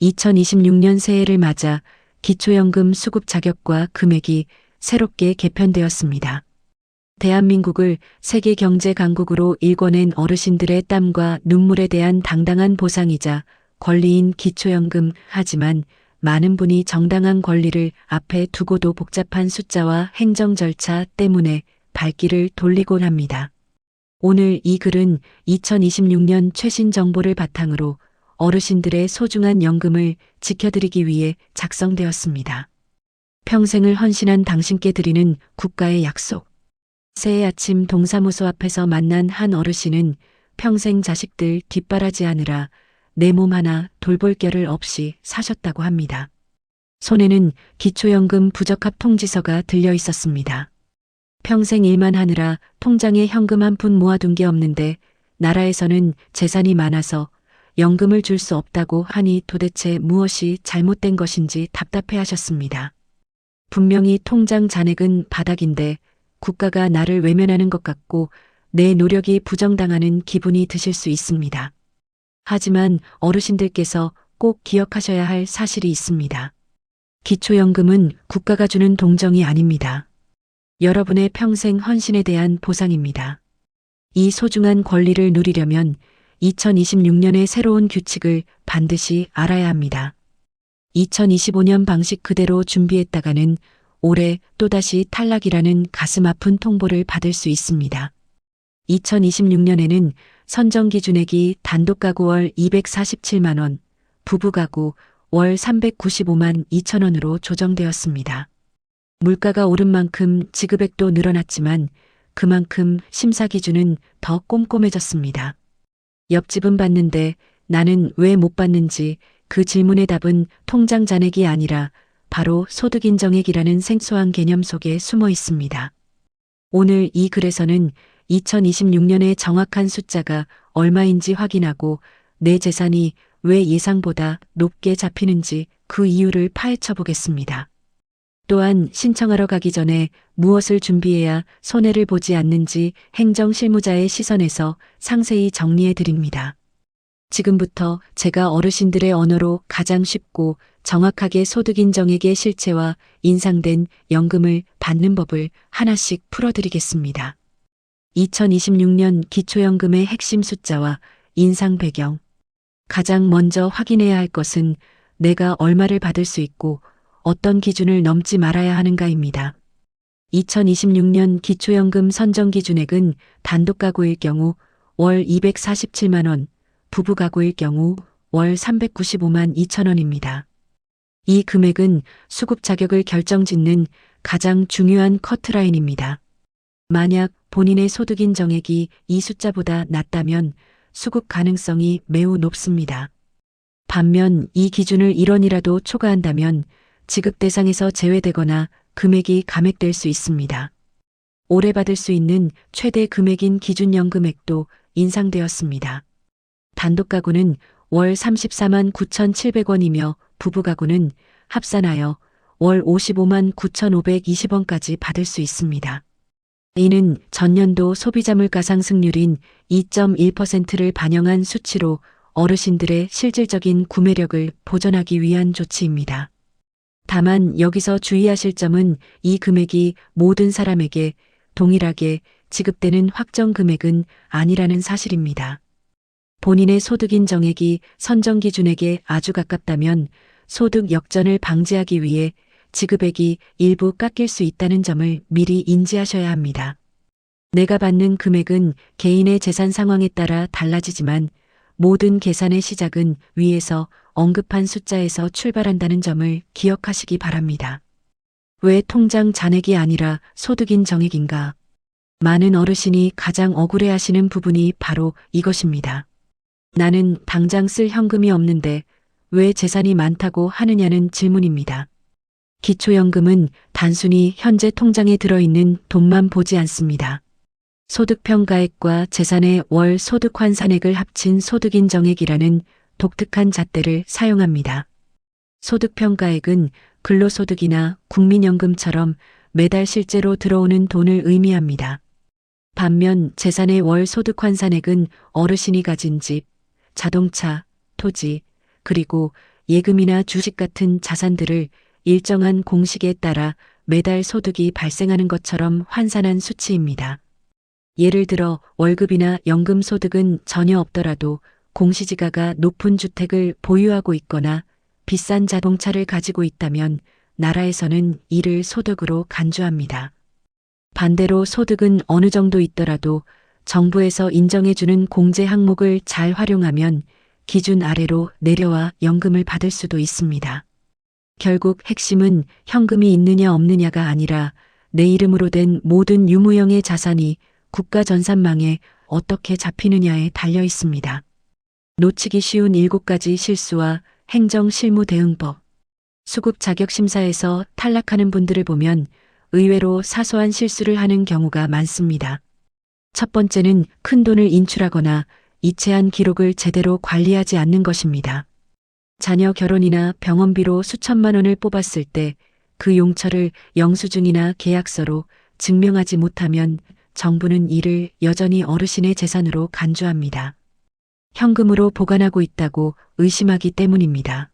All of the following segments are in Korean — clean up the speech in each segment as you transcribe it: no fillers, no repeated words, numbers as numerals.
2026년 새해를 맞아 기초연금 수급 자격과 금액이 새롭게 개편되었습니다. 대한민국을 세계 경제 강국으로 일궈낸 어르신들의 땀과 눈물에 대한 당당한 보상이자 권리인 기초연금. 하지만 많은 분이 정당한 권리를 앞에 두고도 복잡한 숫자와 행정 절차 때문에 발길을 돌리곤 합니다. 오늘 이 글은 2026년 최신 정보를 바탕으로 어르신들의 소중한 연금을 지켜드리기 위해 작성되었습니다. 평생을 헌신한 당신께 드리는 국가의 약속. 새해 아침 동사무소 앞에서 만난 한 어르신은 평생 자식들 뒷바라지하느라 내 몸 하나 돌볼 겨를 없이 사셨다고 합니다. 손에는 기초연금 부적합 통지서가 들려 있었습니다. 평생 일만 하느라 통장에 현금 한 푼 모아둔 게 없는데 나라에서는 재산이 많아서 연금을 줄 수 없다고 하니 도대체 무엇이 잘못된 것인지 답답해하셨습니다. 분명히 통장 잔액은 바닥인데 국가가 나를 외면하는 것 같고 내 노력이 부정당하는 기분이 드실 수 있습니다. 하지만 어르신들께서 꼭 기억하셔야 할 사실이 있습니다. 기초연금은 국가가 주는 동정이 아닙니다. 여러분의 평생 헌신에 대한 보상입니다. 이 소중한 권리를 누리려면 2026년의 새로운 규칙을 반드시 알아야 합니다. 2025년 방식 그대로 준비했다가는 올해 또다시 탈락이라는 가슴 아픈 통보를 받을 수 있습니다. 2026년에는 선정기준액이 단독가구 월 247만 원, 부부가구 월 395만 2천 원으로 조정되었습니다. 물가가 오른 만큼 지급액도 늘어났지만 그만큼 심사 기준은 더 꼼꼼해졌습니다. 옆집은 받는데 나는 왜 못 받는지 그 질문의 답은 통장 잔액이 아니라 바로 소득인정액이라는 생소한 개념 속에 숨어 있습니다. 오늘 이 글에서는 2026년의 정확한 숫자가 얼마인지 확인하고 내 재산이 왜 예상보다 높게 잡히는지 그 이유를 파헤쳐 보겠습니다. 또한 신청하러 가기 전에 무엇을 준비해야 손해를 보지 않는지 행정실무자의 시선에서 상세히 정리해 드립니다. 지금부터 제가 어르신들의 언어로 가장 쉽고 정확하게 소득인정액의 실체와 인상된 연금을 받는 법을 하나씩 풀어드리겠습니다. 2026년 기초연금의 핵심 숫자와 인상 배경. 가장 먼저 확인해야 할 것은 내가 얼마를 받을 수 있고 어떤 기준을 넘지 말아야 하는가입니다. 2026년 기초연금 선정기준액은 단독가구일 경우 월 247만 원, 부부가구일 경우 월 395만 2천 원입니다. 이 금액은 수급 자격을 결정짓는 가장 중요한 커트라인입니다. 만약 본인의 소득인 정액이 이 숫자보다 낮다면 수급 가능성이 매우 높습니다. 반면 이 기준을 1원이라도 초과한다면 지급 대상에서 제외되거나 금액이 감액될 수 있습니다. 올해 받을 수 있는 최대 금액인 기준연금액도 인상되었습니다. 단독가구는 월 34만 9,700원이며 부부가구는 합산하여 월 55만 9,520원까지 받을 수 있습니다. 이는 전년도 소비자 물가 상승률인 2.1%를 반영한 수치로 어르신들의 실질적인 구매력을 보전하기 위한 조치입니다. 다만 여기서 주의하실 점은 이 금액이 모든 사람에게 동일하게 지급되는 확정 금액은 아니라는 사실입니다. 본인의 소득인 정액이 선정기준액에 아주 가깝다면 소득 역전을 방지하기 위해 지급액이 일부 깎일 수 있다는 점을 미리 인지하셔야 합니다. 내가 받는 금액은 개인의 재산 상황에 따라 달라지지만 모든 계산의 시작은 위에서 언급한 숫자에서 출발한다는 점을 기억하시기 바랍니다. 왜 통장 잔액이 아니라 소득인 정액인가? 많은 어르신이 가장 억울해하시는 부분이 바로 이것입니다. 나는 당장 쓸 현금이 없는데 왜 재산이 많다고 하느냐는 질문입니다. 기초연금은 단순히 현재 통장에 들어있는 돈만 보지 않습니다. 소득평가액과 재산의 월 소득 환산액을 합친 소득인정액이라는 독특한 잣대를 사용합니다. 소득평가액은 근로소득이나 국민연금처럼 매달 실제로 들어오는 돈을 의미합니다. 반면 재산의 월 소득 환산액은 어르신이 가진 집, 자동차, 토지, 그리고 예금이나 주식 같은 자산들을 일정한 공식에 따라 매달 소득이 발생하는 것처럼 환산한 수치입니다. 예를 들어 월급이나 연금 소득은 전혀 없더라도 공시지가가 높은 주택을 보유하고 있거나 비싼 자동차를 가지고 있다면 나라에서는 이를 소득으로 간주합니다. 반대로 소득은 어느 정도 있더라도 정부에서 인정해주는 공제 항목을 잘 활용하면 기준 아래로 내려와 연금을 받을 수도 있습니다. 결국 핵심은 현금이 있느냐 없느냐가 아니라 내 이름으로 된 모든 유무형의 자산이 국가 전산망에 어떻게 잡히느냐에 달려 있습니다. 놓치기 쉬운 7가지 실수와 행정실무대응법. 수급 자격심사에서 탈락하는 분들을 보면 의외로 사소한 실수를 하는 경우가 많습니다. 첫 번째는 큰 돈을 인출하거나 이체한 기록을 제대로 관리하지 않는 것입니다. 자녀 결혼이나 병원비로 수천만 원을 뽑았을 때 그 용처를 영수증이나 계약서로 증명하지 못하면 정부는 이를 여전히 어르신의 재산으로 간주합니다. 현금으로 보관하고 있다고 의심하기 때문입니다.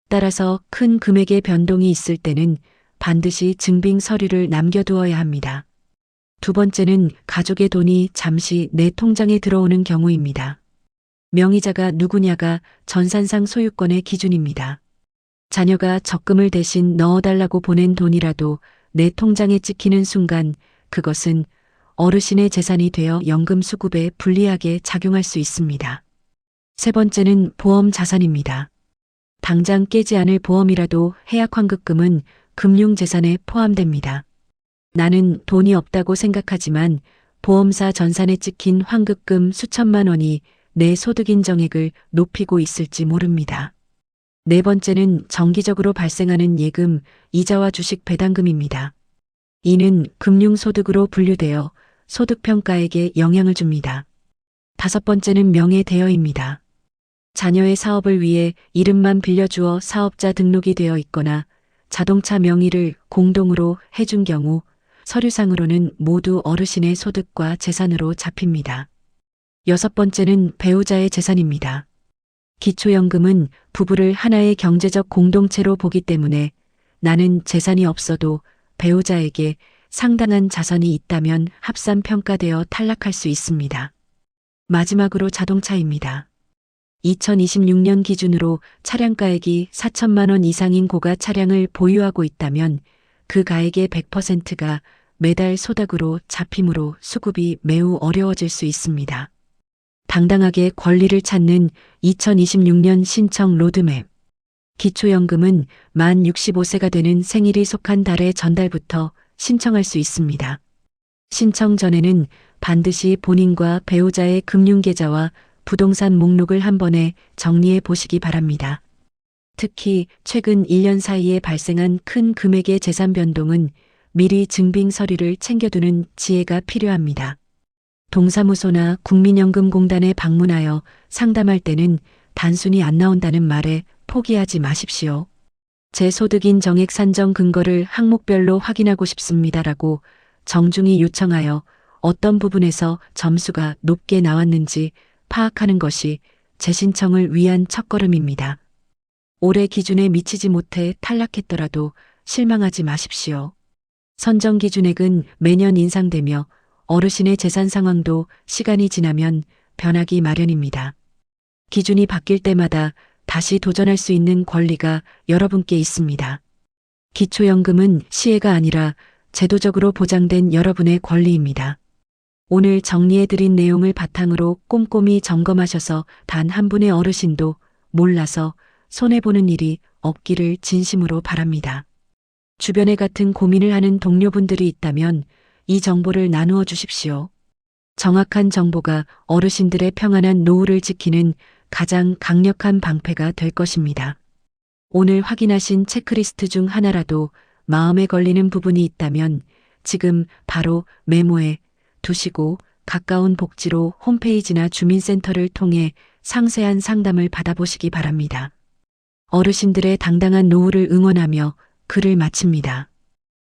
따라서 큰 금액의 변동이 있을 때는 반드시 증빙 서류를 남겨두어야 합니다. 두 번째는 가족의 돈이 잠시 내 통장에 들어오는 경우입니다. 명의자가 누구냐가 전산상 소유권의 기준입니다. 자녀가 적금을 대신 넣어달라고 보낸 돈이라도 내 통장에 찍히는 순간 그것은 어르신의 재산이 되어 연금 수급에 불리하게 작용할 수 있습니다. 세 번째는 보험 자산입니다. 당장 깨지 않을 보험이라도 해약 환급금은 금융재산에 포함됩니다. 나는 돈이 없다고 생각하지만 보험사 전산에 찍힌 환급금 수천만 원이 내 소득 인정액을 높이고 있을지 모릅니다. 네 번째는 정기적으로 발생하는 예금, 이자와 주식 배당금입니다. 이는 금융소득으로 분류되어 소득평가액에 영향을 줍니다. 다섯 번째는 명예대여입니다. 자녀의 사업을 위해 이름만 빌려주어 사업자 등록이 되어 있거나 자동차 명의를 공동으로 해준 경우 서류상으로는 모두 어르신의 소득과 재산으로 잡힙니다. 여섯 번째는 배우자의 재산입니다. 기초연금은 부부를 하나의 경제적 공동체로 보기 때문에 나는 재산이 없어도 배우자에게 상당한 자산이 있다면 합산평가되어 탈락할 수 있습니다. 마지막으로 자동차입니다. 2026년 기준으로 차량가액이 4천만 원 이상인 고가 차량을 보유하고 있다면 그 가액의 100%가 매달 소득으로 잡히므로 수급이 매우 어려워질 수 있습니다. 당당하게 권리를 찾는 2026년 신청 로드맵. 기초연금은 만 65세가 되는 생일이 속한 달의 전달부터 신청할 수 있습니다. 신청 전에는 반드시 본인과 배우자의 금융계좌와 부동산 목록을 한 번에 정리해 보시기 바랍니다. 특히 최근 1년 사이에 발생한 큰 금액의 재산 변동은 미리 증빙 서류를 챙겨두는 지혜가 필요합니다. 동사무소나 국민연금공단에 방문하여 상담할 때는 단순히 안 나온다는 말에 포기하지 마십시오. 제 소득인 정액 산정 근거를 항목별로 확인하고 싶습니다라고 정중히 요청하여 어떤 부분에서 점수가 높게 나왔는지 파악하는 것이 재신청을 위한 첫걸음입니다. 올해 기준에 미치지 못해 탈락했더라도 실망하지 마십시오. 선정 기준액은 매년 인상되며 어르신의 재산 상황도 시간이 지나면 변하기 마련입니다. 기준이 바뀔 때마다 다시 도전할 수 있는 권리가 여러분께 있습니다. 기초연금은 시혜가 아니라 제도적으로 보장된 여러분의 권리입니다. 오늘 정리해드린 내용을 바탕으로 꼼꼼히 점검하셔서 단 한 분의 어르신도 몰라서 손해보는 일이 없기를 진심으로 바랍니다. 주변에 같은 고민을 하는 동료분들이 있다면 이 정보를 나누어 주십시오. 정확한 정보가 어르신들의 평안한 노후를 지키는 가장 강력한 방패가 될 것입니다. 오늘 확인하신 체크리스트 중 하나라도 마음에 걸리는 부분이 있다면 지금 바로 메모해 두시고 가까운 복지로 홈페이지나 주민센터를 통해 상세한 상담을 받아보시기 바랍니다. 어르신들의 당당한 노후를 응원하며 글을 마칩니다.